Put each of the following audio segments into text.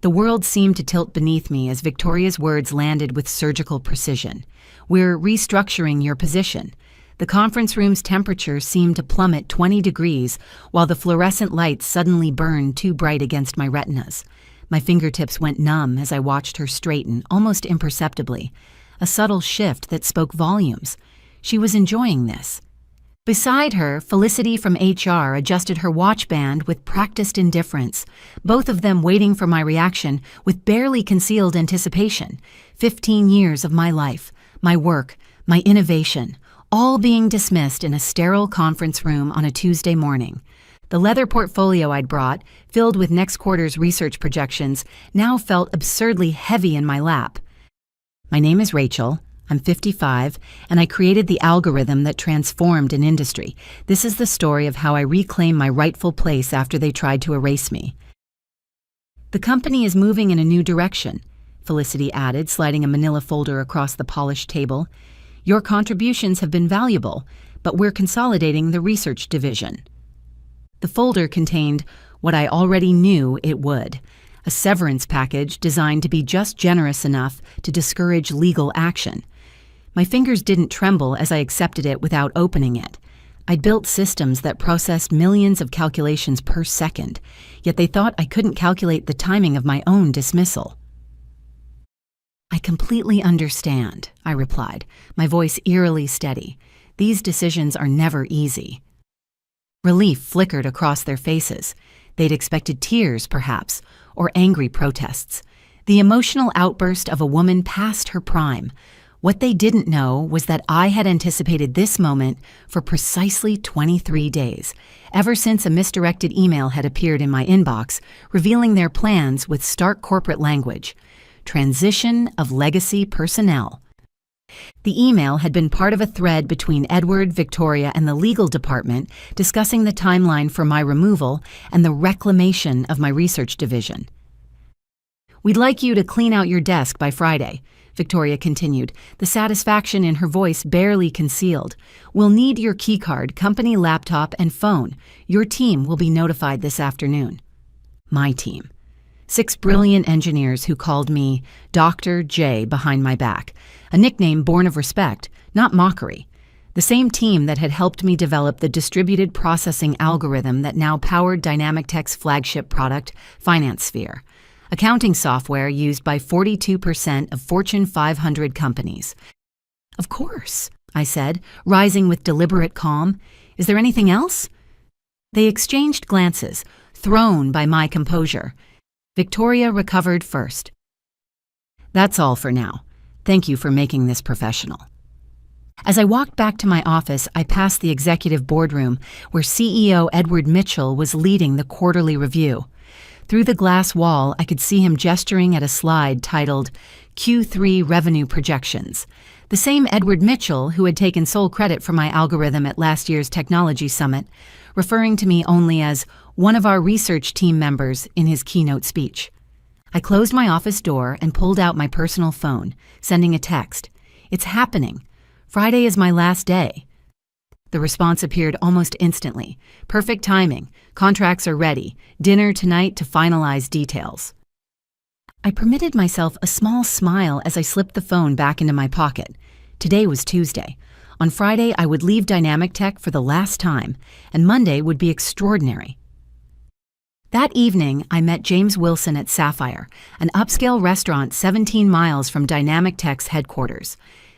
The world seemed to tilt beneath me as Victoria's words landed with surgical precision. "We're restructuring your position." The conference room's temperature seemed to plummet 20 degrees, while the fluorescent lights suddenly burned too bright against my retinas. My fingertips went numb as I watched her straighten, almost imperceptibly, a subtle shift that spoke volumes. She was enjoying this. Beside her, Felicity from HR adjusted her watch band with practiced indifference, both of them waiting for my reaction with barely concealed anticipation. 15 years of my life, my work, my innovation, all being dismissed in a sterile conference room on a Tuesday morning. The leather portfolio I'd brought, filled with next quarter's research projections, now felt absurdly heavy in my lap. "My name is Rachel. I'm 55, and I created the algorithm that transformed an industry. This is the story of how I reclaimed my rightful place after they tried to erase me." "The company is moving in a new direction," Felicity added, sliding a manila folder across the polished table. "Your contributions have been valuable, but we're consolidating the research division." The folder contained what I already knew it would: a severance package designed to be just generous enough to discourage legal action. My fingers didn't tremble as I accepted it without opening it. I'd built systems that processed millions of calculations per second, yet they thought I couldn't calculate the timing of my own dismissal. "I completely understand," I replied, my voice eerily steady. "These decisions are never easy." Relief flickered across their faces. They'd expected tears, perhaps, or angry protests. The emotional outburst of a woman past her prime. What they didn't know was that I had anticipated this moment for precisely 23 days, ever since a misdirected email had appeared in my inbox, revealing their plans with stark corporate language. Transition of legacy personnel. The email had been part of a thread between Edward, Victoria, and the legal department discussing the timeline for my removal and the reclamation of my research division. "We'd like you to clean out your desk by Friday," Victoria continued, the satisfaction in her voice barely concealed. "We'll need your keycard, company laptop, and phone. Your team will be notified this afternoon." My team. 6 brilliant engineers who called me Dr. J behind my back, a nickname born of respect, not mockery. The same team that had helped me develop the distributed processing algorithm that now powered DynamicTech's flagship product, FinanceSphere, accounting software used by 42% of Fortune 500 companies. "Of course," I said, rising with deliberate calm. "Is there anything else?" They exchanged glances, thrown by my composure. Victoria recovered first. "That's all for now. Thank you for making this professional." As I walked back to my office, I passed the executive boardroom where CEO Edward Mitchell was leading the quarterly review. Through the glass wall, I could see him gesturing at a slide titled Q3 Revenue Projections. The same Edward Mitchell who had taken sole credit for my algorithm at last year's technology summit, referring to me only as one of our research team members in his keynote speech. I closed my office door and pulled out my personal phone, sending a text. "It's happening. Friday is my last day." The response appeared almost instantly. "Perfect timing. Contracts are ready. Dinner tonight to finalize details." I permitted myself a small smile as I slipped the phone back into my pocket. Today was Tuesday. On Friday, I would leave DynamicTech for the last time, and Monday would be extraordinary. That evening, I met James Wilson at Sapphire, an upscale restaurant 17 miles from DynamicTech's headquarters.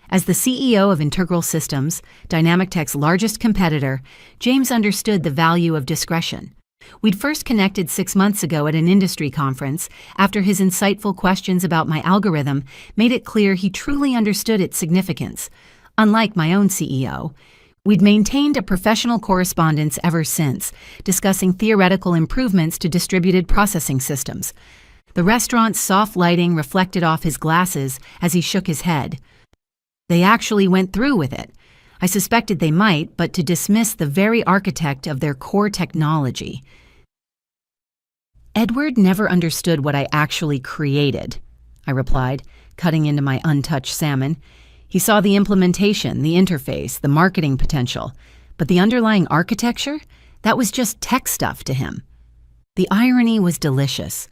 As the CEO of Integral Systems, DynamicTech's largest competitor, James understood the value of discretion. We'd first connected 6 months ago at an industry conference after his insightful questions about my algorithm made it clear he truly understood its significance. Unlike my own CEO, we'd maintained a professional correspondence ever since, discussing theoretical improvements to distributed processing systems. The restaurant's soft lighting reflected off his glasses as he shook his head. They actually went through with it. I suspected they might, but to dismiss the very architect of their core technology. "Edward never understood what I actually created," I replied, cutting into my untouched salmon. "He saw the implementation, the interface, the marketing potential, but the underlying architecture, that was just tech stuff to him." The irony was delicious.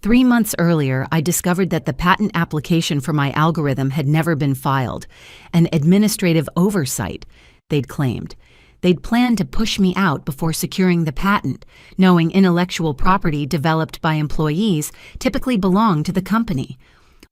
3 months earlier, I discovered that the patent application for my algorithm had never been filed. An administrative oversight, they'd claimed. They'd planned to push me out before securing the patent, knowing intellectual property developed by employees typically belonged to the company.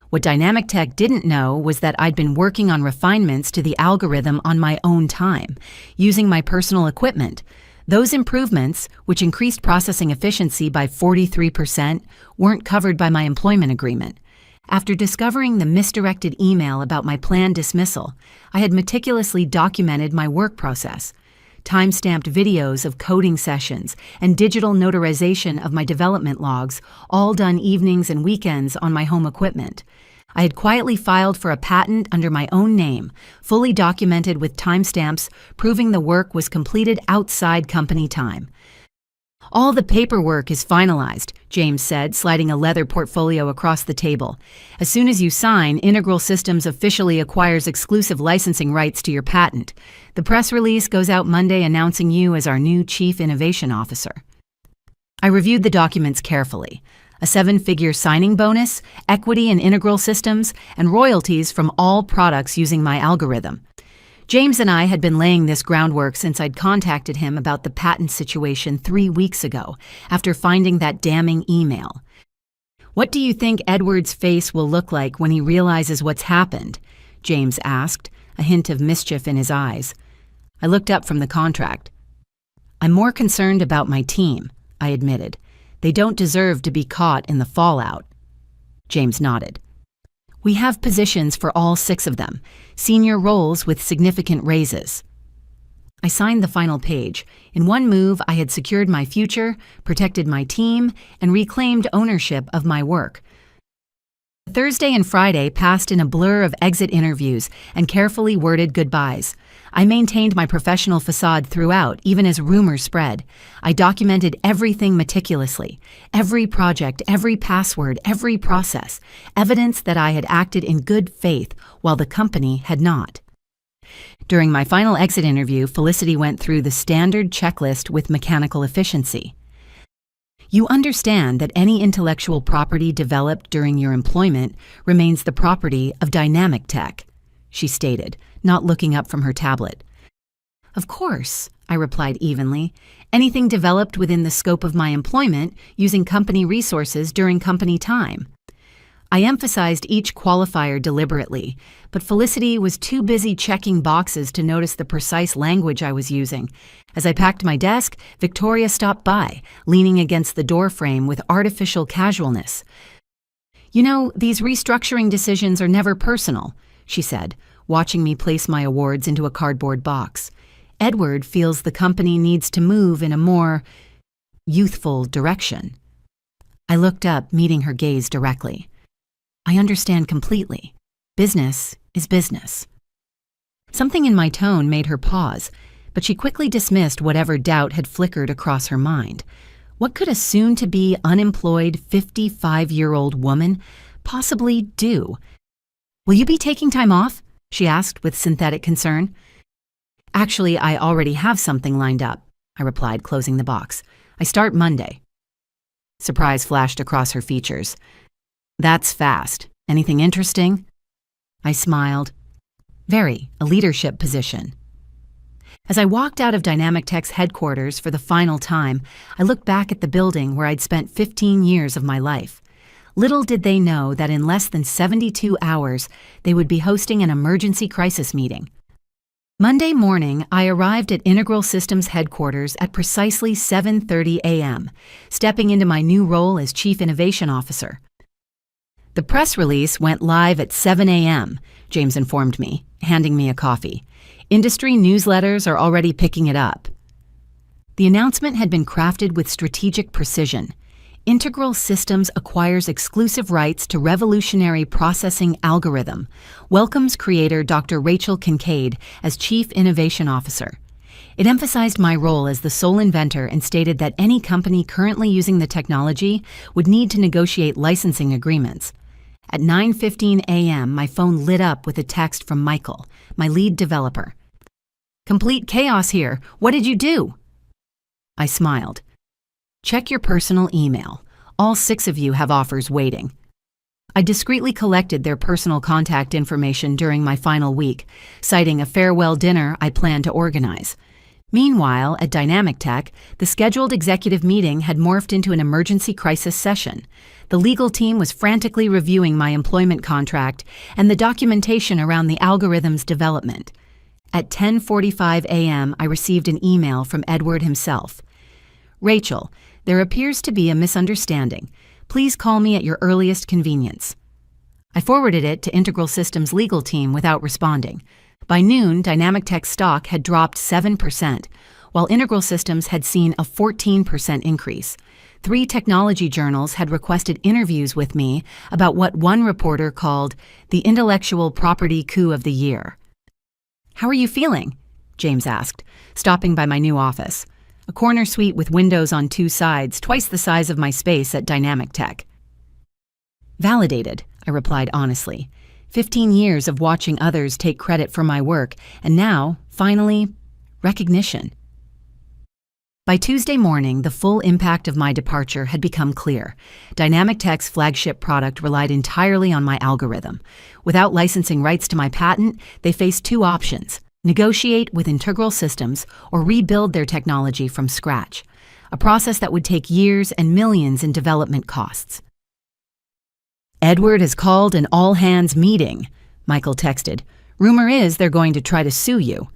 What Dynamic Tech didn't know was that I'd been working on refinements to the algorithm on my own time, using my personal equipment. Those improvements, which increased processing efficiency by 43%, weren't covered by my employment agreement. After discovering the misdirected email about my planned dismissal, I had meticulously documented my work process. Time-stamped videos of coding sessions and digital notarization of my development logs, all done evenings and weekends on my home equipment. I had quietly filed for a patent under my own name, fully documented with timestamps proving the work was completed outside company time. "All the paperwork is finalized," James said, sliding a leather portfolio across the table. "As soon as you sign, Integral Systems officially acquires exclusive licensing rights to your patent. The press release goes out Monday announcing you as our new Chief Innovation Officer." I reviewed the documents carefully. A 7-figure signing bonus, equity in Integral Systems, and royalties from all products using my algorithm. James and I had been laying this groundwork since I'd contacted him about the patent situation 3 weeks ago, after finding that damning email. "What do you think Edward's face will look like when he realizes what's happened?" James asked, a hint of mischief in his eyes. I looked up from the contract. "I'm more concerned about my team," I admitted. "They don't deserve to be caught in the fallout." James nodded. "We have positions for all 6 of them, senior roles with significant raises." I signed the final page. In one move, I had secured my future, protected my team, and reclaimed ownership of my work. Thursday and Friday passed in a blur of exit interviews and carefully worded goodbyes. I maintained my professional facade throughout, even as rumors spread. I documented everything meticulously, every project, every password, every process, evidence that I had acted in good faith while the company had not. During my final exit interview, Felicity went through the standard checklist with mechanical efficiency. "You understand that any intellectual property developed during your employment remains the property of Dynamic Tech," she stated, not looking up from her tablet. "Of course," I replied evenly. "Anything developed within the scope of my employment using company resources during company time." I emphasized each qualifier deliberately, but Felicity was too busy checking boxes to notice the precise language I was using. As I packed my desk, Victoria stopped by, leaning against the doorframe with artificial casualness. "You know, these restructuring decisions are never personal," she said, watching me place my awards into a cardboard box. "Edward feels the company needs to move in a more youthful direction." I looked up, meeting her gaze directly. "I understand completely. Business is business." Something in my tone made her pause, but she quickly dismissed whatever doubt had flickered across her mind. What could a soon-to-be unemployed 55-year-old woman possibly do? "Will you be taking time off?" she asked with synthetic concern. "Actually, I already have something lined up," I replied, closing the box. "I start Monday." Surprise flashed across her features. "That's fast. Anything interesting?" I smiled. "Very, a leadership position." As I walked out of Dynamic Tech's headquarters for the final time, I looked back at the building where I'd spent 15 years of my life. Little did they know that in less than 72 hours, they would be hosting an emergency crisis meeting. Monday morning, I arrived at Integral Systems headquarters at precisely 7:30 a.m., stepping into my new role as Chief Innovation Officer. "The press release went live at 7 a.m., James informed me, handing me a coffee. "Industry newsletters are already picking it up." The announcement had been crafted with strategic precision. Integral Systems acquires exclusive rights to revolutionary processing algorithm, welcomes creator Dr. Rachel Kincaid as Chief Innovation Officer. It emphasized my role as the sole inventor and stated that any company currently using the technology would need to negotiate licensing agreements. At 9:15 a.m., my phone lit up with a text from Michael, my lead developer. "Complete chaos here. What did you do?" I smiled. "Check your personal email. All 6 of you have offers waiting. I discreetly collected their personal contact information during my final week, citing a farewell dinner I planned to organize. Meanwhile, at Dynamic Tech, the scheduled executive meeting had morphed into an emergency crisis session. The legal team was frantically reviewing my employment contract and the documentation around the algorithm's development. At 10:45 a.m., I received an email from Edward himself. "Rachel, there appears to be a misunderstanding. Please call me at your earliest convenience." I forwarded it to Integral Systems' legal team without responding. By noon, Dynamic Tech stock had dropped 7%, while Integral Systems had seen a 14% increase. 3 technology journals had requested interviews with me about what one reporter called the intellectual property coup of the year. "How are you feeling?" James asked, stopping by my new office, a corner suite with windows on 2 sides, twice the size of my space at Dynamic Tech. "Validated," I replied honestly. 15 years of watching others take credit for my work, and now, finally, recognition. By Tuesday morning, the full impact of my departure had become clear. Dynamic Tech's flagship product relied entirely on my algorithm. Without licensing rights to my patent, they faced 2 options: negotiate with Integral Systems or rebuild their technology from scratch, a process that would take years and millions in development costs. "Edward has called an all-hands meeting," Michael texted. "Rumor is they're going to try to sue you."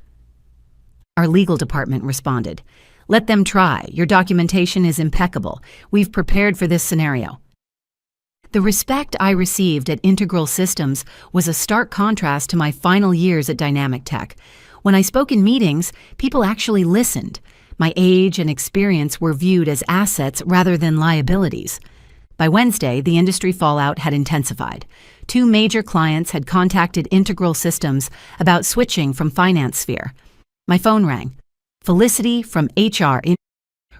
Our legal department responded, "Let them try. Your documentation is impeccable. We've prepared for this scenario." The respect I received at Integral Systems was a stark contrast to my final years at Dynamic Tech. When I spoke in meetings, people actually listened. My age and experience were viewed as assets rather than liabilities. By Wednesday, the industry fallout had intensified. 2 major clients had contacted Integral Systems about switching from finance sphere. My phone rang. Felicity from HR.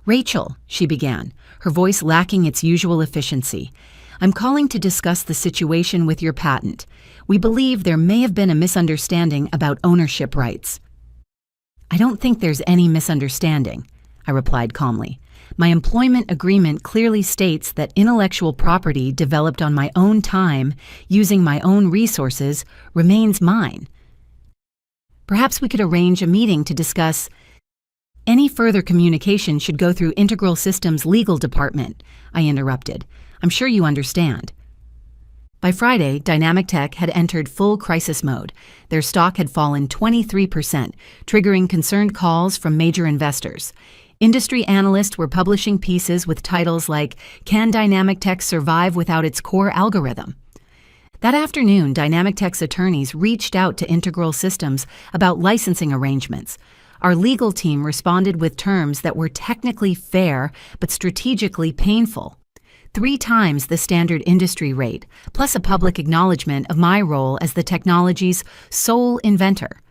"Rachel," she began, her voice lacking its usual efficiency. "I'm calling to discuss the situation with your patent. We believe there may have been a misunderstanding about ownership rights." "I don't think there's any misunderstanding," I replied calmly. "My employment agreement clearly states that intellectual property developed on my own time, using my own resources, remains mine. Perhaps we could arrange a meeting to discuss." "Any further communication should go through Integral Systems' legal department," I interrupted. "I'm sure you understand." By Friday, Dynamic Tech had entered full crisis mode. Their stock had fallen 23%, triggering concerned calls from major investors. Industry analysts were publishing pieces with titles like, "Can Dynamic Tech survive without its core algorithm?" That afternoon, Dynamic Tech's attorneys reached out to Integral Systems about licensing arrangements. Our legal team responded with terms that were technically fair but strategically painful. 3 times the standard industry rate, plus a public acknowledgement of my role as the technology's sole inventor.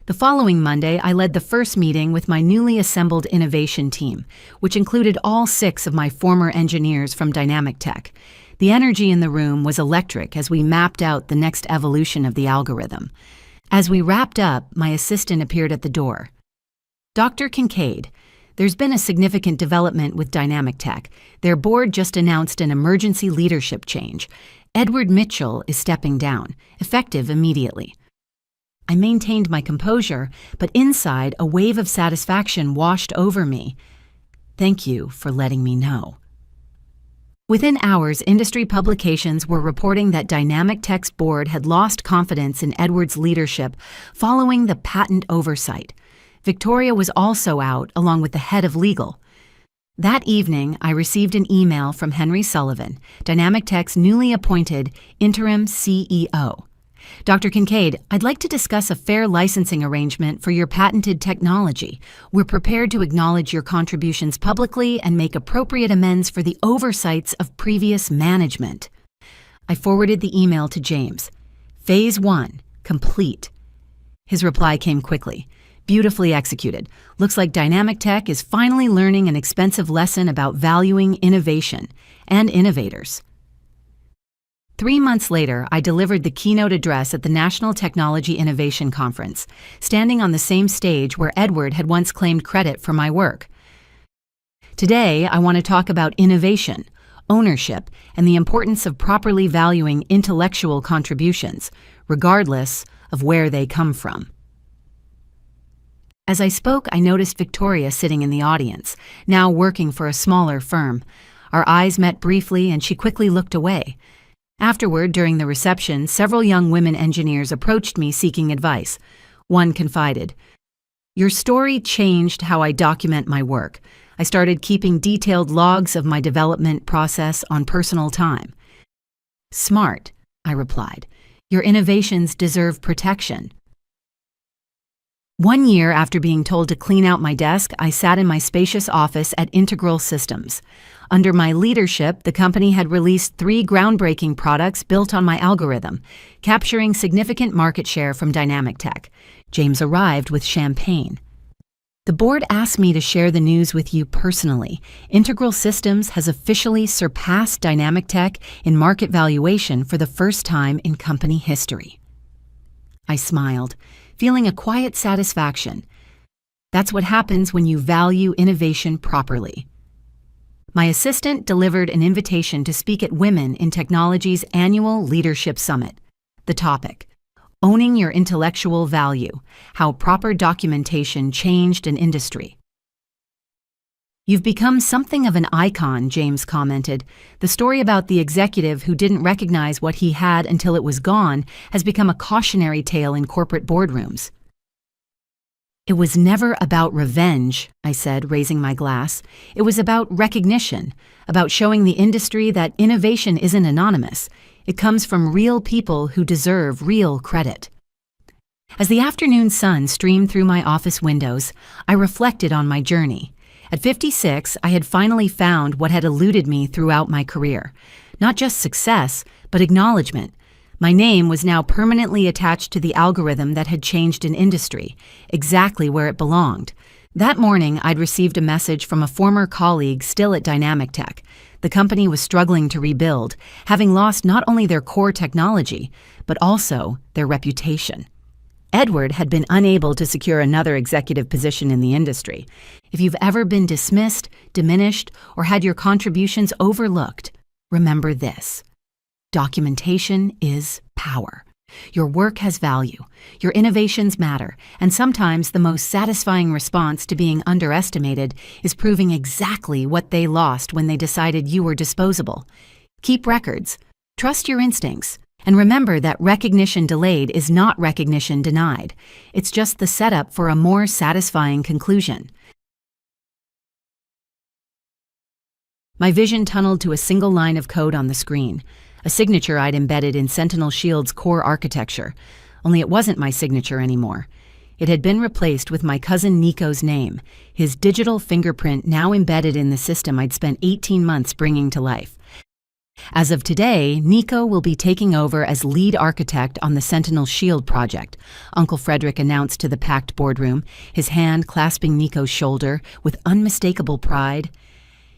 The following Monday, I led the first meeting with my newly assembled innovation team, which included all 6 of my former engineers from Dynamic Tech. The energy in the room was electric as we mapped out the next evolution of the algorithm. As we wrapped up, my assistant appeared at the door. "Dr. Kincaid, there's been a significant development with Dynamic Tech. Their board just announced an emergency leadership change. Edward Mitchell is stepping down, effective immediately." I maintained my composure, but inside, a wave of satisfaction washed over me. "Thank you for letting me know." Within hours, industry publications were reporting that Dynamic Tech's board had lost confidence in Edward's leadership following the patent oversight. Victoria was also out, along with the head of legal. That evening, I received an email from Henry Sullivan, Dynamic Tech's newly appointed interim CEO. "Dr. Kincaid, I'd like to discuss a fair licensing arrangement for your patented technology. We're prepared to acknowledge your contributions publicly and make appropriate amends for the oversights of previous management." I forwarded the email to James. "Phase 1, complete." His reply came quickly. "Beautifully executed. Looks like Dynamic Tech is finally learning an expensive lesson about valuing innovation and innovators." 3 months later, I delivered the keynote address at the National Technology Innovation Conference, standing on the same stage where Edward had once claimed credit for my work. Today, I want to talk about innovation, ownership, and the importance of properly valuing intellectual contributions, regardless of where they come from. As I spoke, I noticed Victoria sitting in the audience, now working for a smaller firm. Our eyes met briefly, and she quickly looked away. Afterward, during the reception, several young women engineers approached me seeking advice. One confided, "Your story changed how I document my work. I started keeping detailed logs of my development process on personal time." "Smart," I replied. "Your innovations deserve protection." 1 year after being told to clean out my desk, I sat in my spacious office at Integral Systems. Under my leadership, the company had released 3 groundbreaking products built on my algorithm, capturing significant market share from Dynamic Tech. James arrived with champagne. "The board asked me to share the news with you personally. Integral Systems has officially surpassed Dynamic Tech in market valuation for the first time in company history." I smiled, feeling a quiet satisfaction. That's what happens when you value innovation properly. My assistant delivered an invitation to speak at Women in Technology's annual Leadership Summit. The topic, Owning Your Intellectual Value, How Proper Documentation Changed an Industry. "You've become something of an icon," James commented. "The story about the executive who didn't recognize what he had until it was gone has become a cautionary tale in corporate boardrooms." "It was never about revenge," I said, raising my glass. "It was about recognition, about showing the industry that innovation isn't anonymous. It comes from real people who deserve real credit." As the afternoon sun streamed through my office windows, I reflected on my journey. At 56, I had finally found what had eluded me throughout my career. Not just success, but acknowledgement. My name was now permanently attached to the algorithm that had changed an industry, exactly where it belonged. That morning, I'd received a message from a former colleague still at Dynamic Tech. The company was struggling to rebuild, having lost not only their core technology, but also their reputation. Edward had been unable to secure another executive position in the industry. If you've ever been dismissed, diminished, or had your contributions overlooked, remember this: documentation is power. Your work has value, your innovations matter, and sometimes the most satisfying response to being underestimated is proving exactly what they lost when they decided you were disposable. Keep records, trust your instincts, and remember that recognition delayed is not recognition denied. It's just the setup for a more satisfying conclusion. My vision tunneled to a single line of code on the screen, a signature I'd embedded in Sentinel Shield's core architecture, only it wasn't my signature anymore. It had been replaced with my cousin Nico's name, his digital fingerprint now embedded in the system I'd spent 18 months bringing to life. As of today, Nico will be taking over as lead architect on the Sentinel Shield project, Uncle Frederick announced to the packed boardroom, his hand clasping Nico's shoulder with unmistakable pride.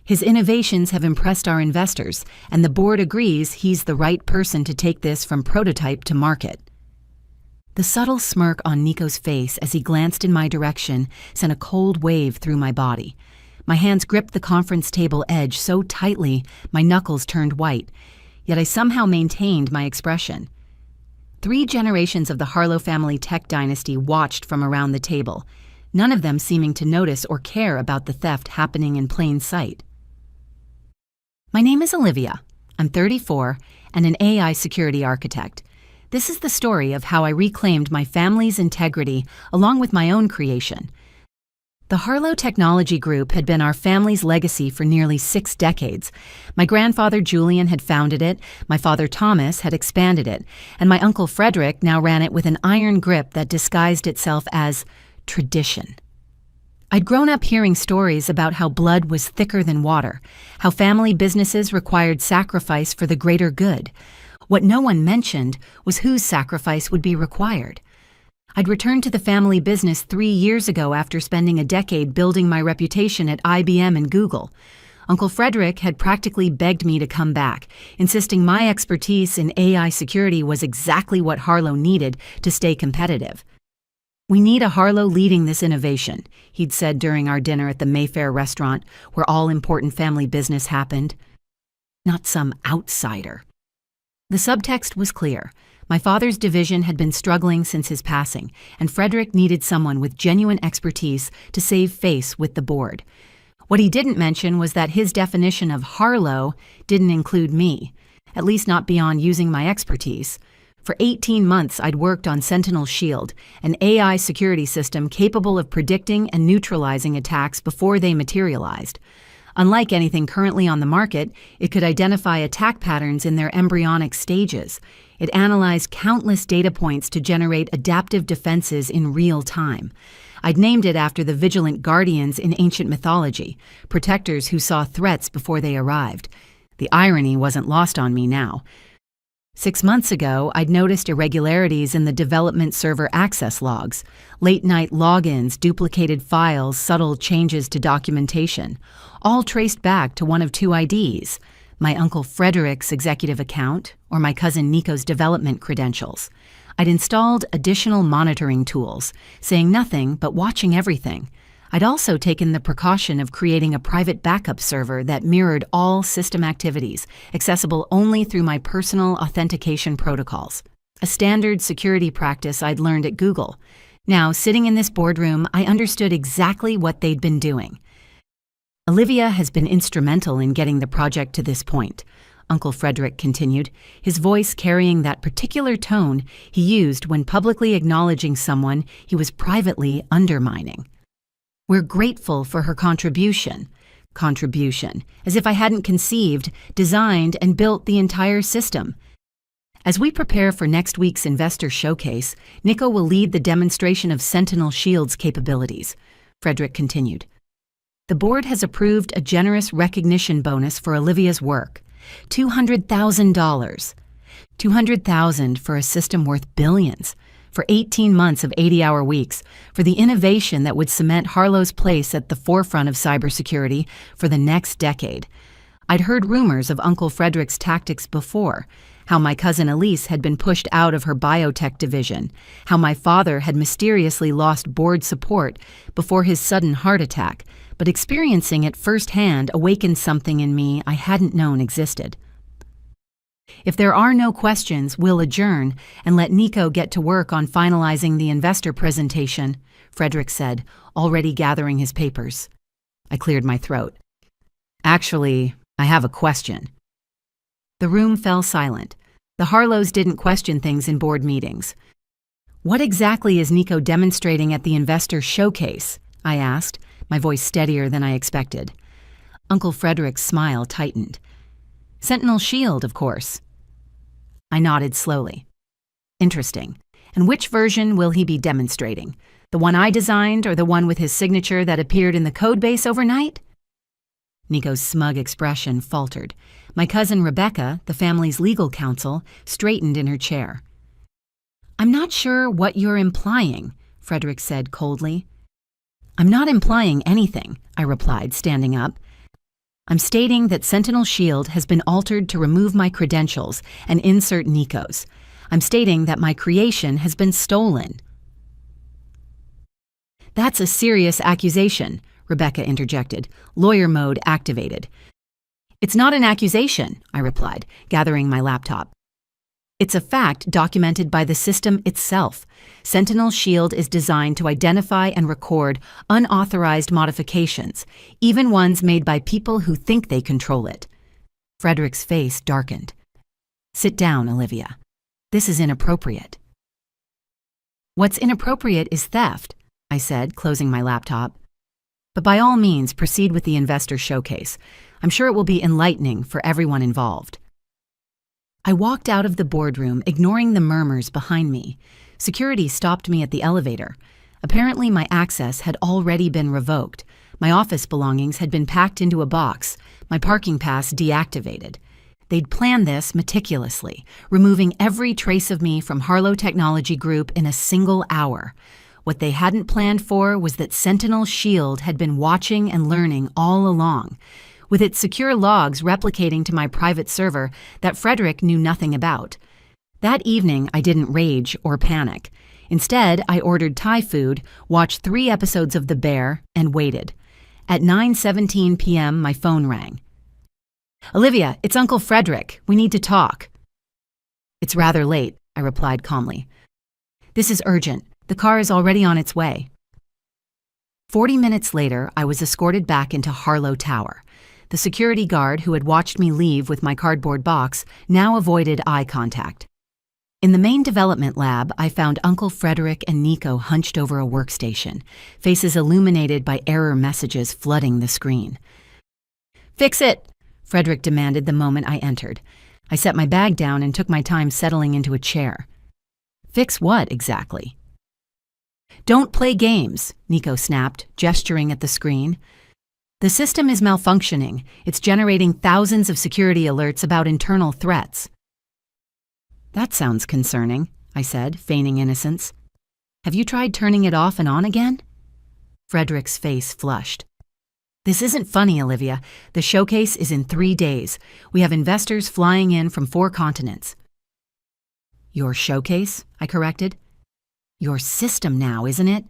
His innovations have impressed our investors, and the board agrees he's the right person to take this from prototype to market. The subtle smirk on Nico's face as he glanced in my direction sent a cold wave through my body. My hands gripped the conference table edge so tightly my knuckles turned white, yet I somehow maintained my expression. 3 generations of the Harlow family tech dynasty watched from around the table, none of them seeming to notice or care about the theft happening in plain sight. My name is Olivia. I'm 34 and an AI security architect. This is the story of how I reclaimed my family's integrity along with my own creation. The Harlow Technology Group had been our family's legacy for nearly 6 decades. My grandfather Julian had founded it, my father Thomas had expanded it, and my uncle Frederick now ran it with an iron grip that disguised itself as tradition. I'd grown up hearing stories about how blood was thicker than water, how family businesses required sacrifice for the greater good. What no one mentioned was whose sacrifice would be required. I'd returned to the family business 3 years ago after spending a decade building my reputation at IBM and Google. Uncle Frederick had practically begged me to come back, insisting my expertise in AI security was exactly what Harlow needed to stay competitive. "We need a Harlow leading this innovation," he'd said during our dinner at the Mayfair restaurant, where all important family business happened. not some outsider. The subtext was clear. My father's division had been struggling since his passing, and Frederick needed someone with genuine expertise to save face with the board. What he didn't mention was that his definition of Harlow didn't include me, at least not beyond using my expertise. For 18 months, I'd worked on Sentinel Shield, an AI security system capable of predicting and neutralizing attacks before they materialized. Unlike anything currently on the market, it could identify attack patterns in their embryonic stages. It analyzed countless data points to generate adaptive defenses in real time. I'd named it after the vigilant guardians in ancient mythology, protectors who saw threats before they arrived. The irony wasn't lost on me now. 6 months ago, I'd noticed irregularities in the development server access logs, late-night logins, duplicated files, subtle changes to documentation, all traced back to one of two IDs, my Uncle Frederick's executive account or my cousin Nico's development credentials. I'd installed additional monitoring tools, saying nothing but watching everything. I'd also taken the precaution of creating a private backup server that mirrored all system activities, accessible only through my personal authentication protocols, a standard security practice I'd learned at Google. Now, sitting in this boardroom, I understood exactly what they'd been doing. Olivia has been instrumental in getting the project to this point, Uncle Frederick continued, his voice carrying that particular tone he used when publicly acknowledging someone he was privately undermining. We're grateful for her contribution, as if I hadn't conceived, designed, and built the entire system. As we prepare for next week's investor showcase, Nico will lead the demonstration of Sentinel Shield's capabilities, Frederick continued. The board has approved a generous recognition bonus for Olivia's work, $200,000. $200,000 for a system worth billions, for 18 months of 80-hour weeks, for the innovation that would cement Harlow's place at the forefront of cybersecurity for the next decade. I'd heard rumors of Uncle Frederick's tactics before, how my cousin Elise had been pushed out of her biotech division, how my father had mysteriously lost board support before his sudden heart attack, but experiencing it firsthand awakened something in me I hadn't known existed. If there are no questions, we'll adjourn and let Nico get to work on finalizing the investor presentation, Frederick said, already gathering his papers. I cleared my throat. Actually, I have a question. The room fell silent. The Harlows didn't question things in board meetings. What exactly is Nico demonstrating at the investor showcase? I asked, my voice steadier than I expected. Uncle Frederick's smile tightened. Sentinel Shield, of course. I nodded slowly. Interesting. And which version will he be demonstrating? The one I designed or the one with his signature that appeared in the codebase overnight? Nico's smug expression faltered. My cousin Rebecca, the family's legal counsel, straightened in her chair. I'm not sure what you're implying, Frederick said coldly. I'm not implying anything, I replied, standing up. I'm stating that Sentinel Shield has been altered to remove my credentials and insert Nico's. I'm stating that my creation has been stolen. That's a serious accusation, Rebecca interjected, lawyer mode activated. It's not an accusation, I replied, gathering my laptop. It's a fact documented by the system itself. Sentinel Shield is designed to identify and record unauthorized modifications, even ones made by people who think they control it. Frederick's face darkened. Sit down, Olivia. This is inappropriate. What's inappropriate is theft, I said, closing my laptop. But by all means, proceed with the investor showcase. I'm sure it will be enlightening for everyone involved. I walked out of the boardroom, ignoring the murmurs behind me. Security stopped me at the elevator. Apparently, my access had already been revoked. My office belongings had been packed into a box, my parking pass deactivated. They'd planned this meticulously, removing every trace of me from Harlow Technology Group in a single hour. What they hadn't planned for was that Sentinel Shield had been watching and learning all along, with its secure logs replicating to my private server that Frederick knew nothing about. That evening, I didn't rage or panic. Instead, I ordered Thai food, watched 3 episodes of The Bear, and waited. At 9:17 p.m., my phone rang. Olivia, it's Uncle Frederick. We need to talk. It's rather late, I replied calmly. This is urgent. The car is already on its way. 40 minutes later, I was escorted back into Harlow Tower. The security guard who had watched me leave with my cardboard box now avoided eye contact. In the main development lab, I found Uncle Frederick and Nico hunched over a workstation, faces illuminated by error messages flooding the screen. Fix it, Frederick demanded the moment I entered. I set my bag down and took my time settling into a chair. Fix what, exactly? Don't play games, Nico snapped, gesturing at the screen. The system is malfunctioning. It's generating thousands of security alerts about internal threats. That sounds concerning, I said, feigning innocence. Have you tried turning it off and on again? Frederick's face flushed. This isn't funny, Olivia. The showcase is in 3 days. We have investors flying in from 4 continents. Your showcase? I corrected. Your system now, isn't it?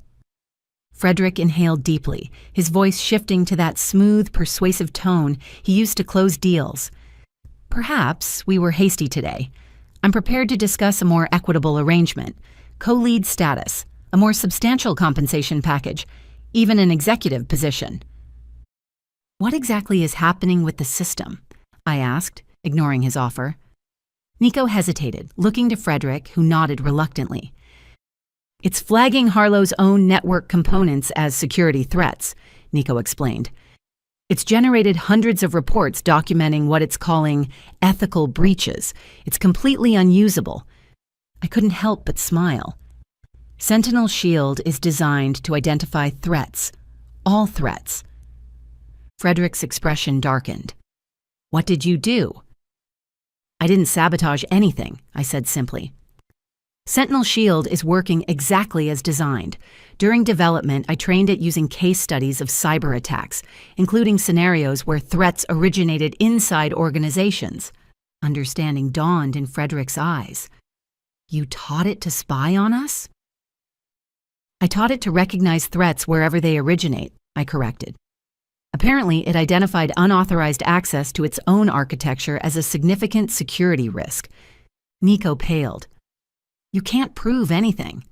Frederick inhaled deeply, his voice shifting to that smooth, persuasive tone he used to close deals. Perhaps we were hasty today. I'm prepared to discuss a more equitable arrangement, co-lead status, a more substantial compensation package, even an executive position. What exactly is happening with the system? I asked, ignoring his offer. Nico hesitated, looking to Frederick, who nodded reluctantly. It's flagging Harlow's own network components as security threats, Nico explained. It's generated hundreds of reports documenting what it's calling ethical breaches. It's completely unusable. I couldn't help but smile. Sentinel Shield is designed to identify threats, all threats. Frederick's expression darkened. What did you do? I didn't sabotage anything, I said simply. Sentinel Shield is working exactly as designed. During development, I trained it using case studies of cyber attacks, including scenarios where threats originated inside organizations. Understanding dawned in Frederick's eyes. You taught it to spy on us? I taught it to recognize threats wherever they originate, I corrected. Apparently, it identified unauthorized access to its own architecture as a significant security risk. Nico paled. You can't prove anything.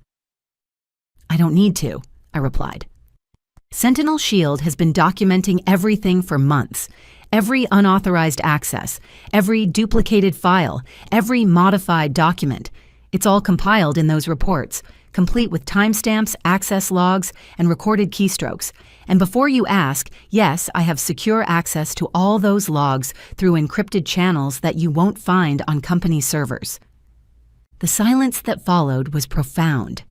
I don't need to, I replied. Sentinel Shield has been documenting everything for months. Every unauthorized access, every duplicated file, every modified document. It's all compiled in those reports, complete with timestamps, access logs, and recorded keystrokes. And before you ask, yes, I have secure access to all those logs through encrypted channels that you won't find on company servers. The silence that followed was profound.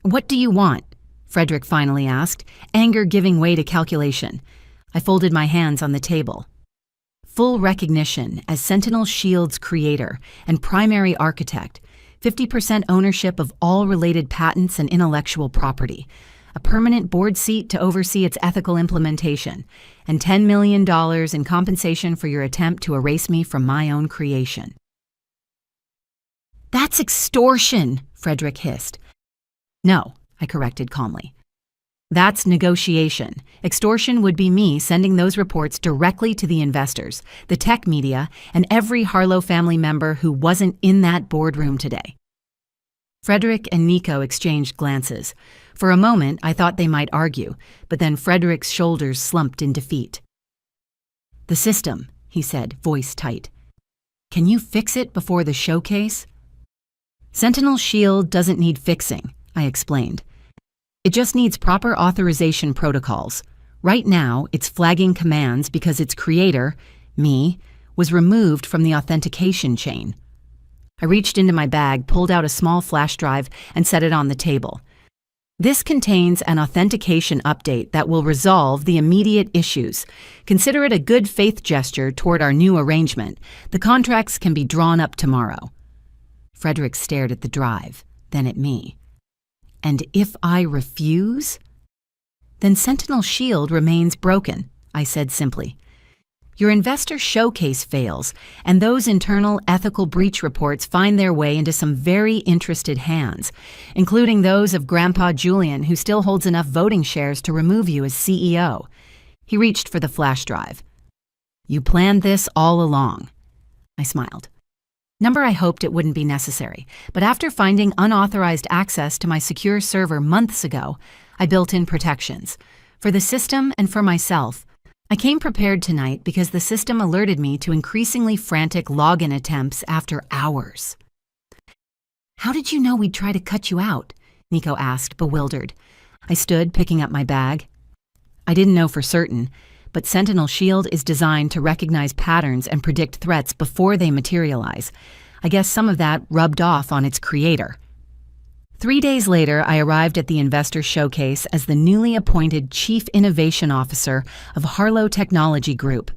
What do you want? Frederick finally asked, anger giving way to calculation. I folded my hands on the table. Full recognition as Sentinel Shield's creator and primary architect, 50% ownership of all related patents and intellectual property, a permanent board seat to oversee its ethical implementation, and $10 million in compensation for your attempt to erase me from my own creation. That's extortion, Frederick hissed. No, I corrected calmly. That's negotiation. Extortion would be me sending those reports directly to the investors, the tech media, and every Harlow family member who wasn't in that boardroom today. Frederick and Nico exchanged glances. For a moment, I thought they might argue, but then Frederick's shoulders slumped in defeat. The system, he said, voice tight. Can you fix it before the showcase? Sentinel Shield doesn't need fixing, I explained. It just needs proper authorization protocols. Right now, it's flagging commands because its creator, me, was removed from the authentication chain. I reached into my bag, pulled out a small flash drive, and set it on the table. This contains an authentication update that will resolve the immediate issues. Consider it a good faith gesture toward our new arrangement. The contracts can be drawn up tomorrow. Frederick stared at the drive, then at me. And if I refuse? Then Sentinel Shield remains broken, I said simply. Your investor showcase fails, and those internal ethical breach reports find their way into some very interested hands, including those of Grandpa Julian, who still holds enough voting shares to remove you as CEO. He reached for the flash drive. You planned this all along. I smiled. Number I hoped it wouldn't be necessary, but after finding unauthorized access to my secure server months ago, I built in protections. For the system and for myself, I came prepared tonight because the system alerted me to increasingly frantic login attempts after hours. How did you know we'd try to cut you out? Nico asked, bewildered. I stood, picking up my bag. I didn't know for certain, but Sentinel Shield is designed to recognize patterns and predict threats before they materialize. I guess some of that rubbed off on its creator. 3 days later, I arrived at the investor showcase as the newly appointed Chief Innovation Officer of Harlow Technology Group.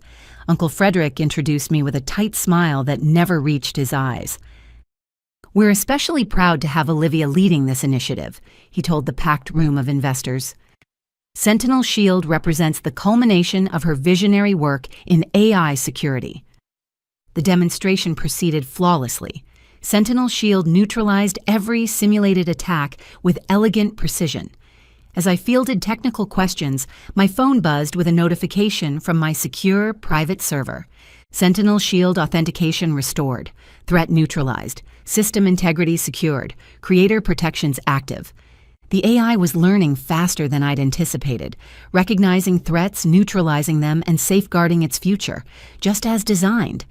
Uncle Frederick introduced me with a tight smile that never reached his eyes. We're especially proud to have Olivia leading this initiative, he told the packed room of investors. Sentinel Shield represents the culmination of her visionary work in AI security. The demonstration proceeded flawlessly. Sentinel Shield neutralized every simulated attack with elegant precision. As I fielded technical questions, my phone buzzed with a notification from my secure private server. Sentinel Shield authentication restored, threat neutralized, system integrity secured, creator protections active. The AI was learning faster than I'd anticipated, recognizing threats, neutralizing them, and safeguarding its future, just as designed.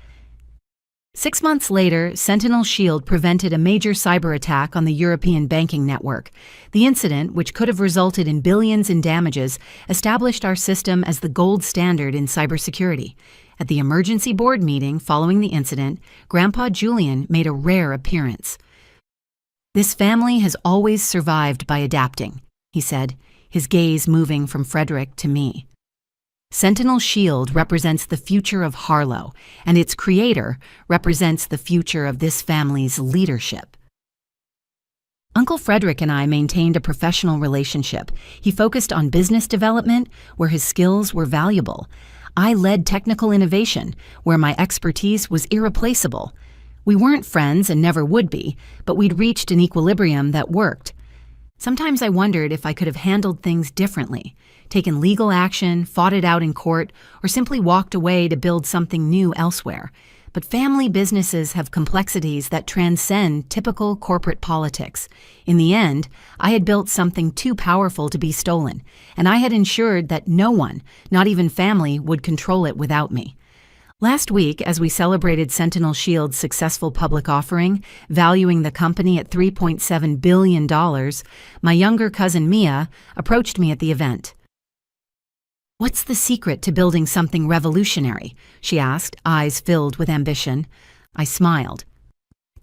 6 months later, Sentinel Shield prevented a major cyber attack on the European banking network. The incident, which could have resulted in billions in damages, established our system as the gold standard in cybersecurity. At the emergency board meeting following the incident, Grandpa Julian made a rare appearance. This family has always survived by adapting, he said, his gaze moving from Frederick to me. Sentinel Shield represents the future of Harlow, and its creator represents the future of this family's leadership. Uncle Frederick and I maintained a professional relationship. He focused on business development, where his skills were valuable. I led technical innovation, where my expertise was irreplaceable. We weren't friends and never would be, but we'd reached an equilibrium that worked. Sometimes I wondered if I could have handled things differently, taken legal action, fought it out in court, or simply walked away to build something new elsewhere. But family businesses have complexities that transcend typical corporate politics. In the end, I had built something too powerful to be stolen, and I had ensured that no one, not even family, would control it without me. Last week, as we celebrated Sentinel Shield's successful public offering, valuing the company at $3.7 billion, my younger cousin Mia approached me at the event. "What's the secret to building something revolutionary?" she asked, eyes filled with ambition. I smiled.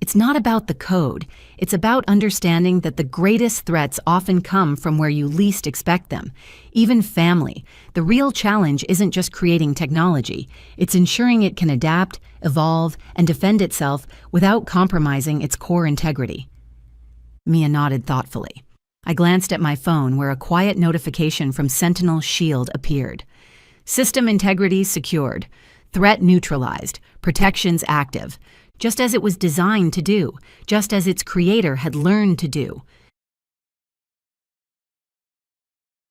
It's not about the code. It's about understanding that the greatest threats often come from where you least expect them. Even family. The real challenge isn't just creating technology. It's ensuring it can adapt, evolve, and defend itself without compromising its core integrity. Mia nodded thoughtfully. I glanced at my phone where a quiet notification from Sentinel Shield appeared. System integrity secured. Threat neutralized. Protections active. Just as it was designed to do, just as its creator had learned to do.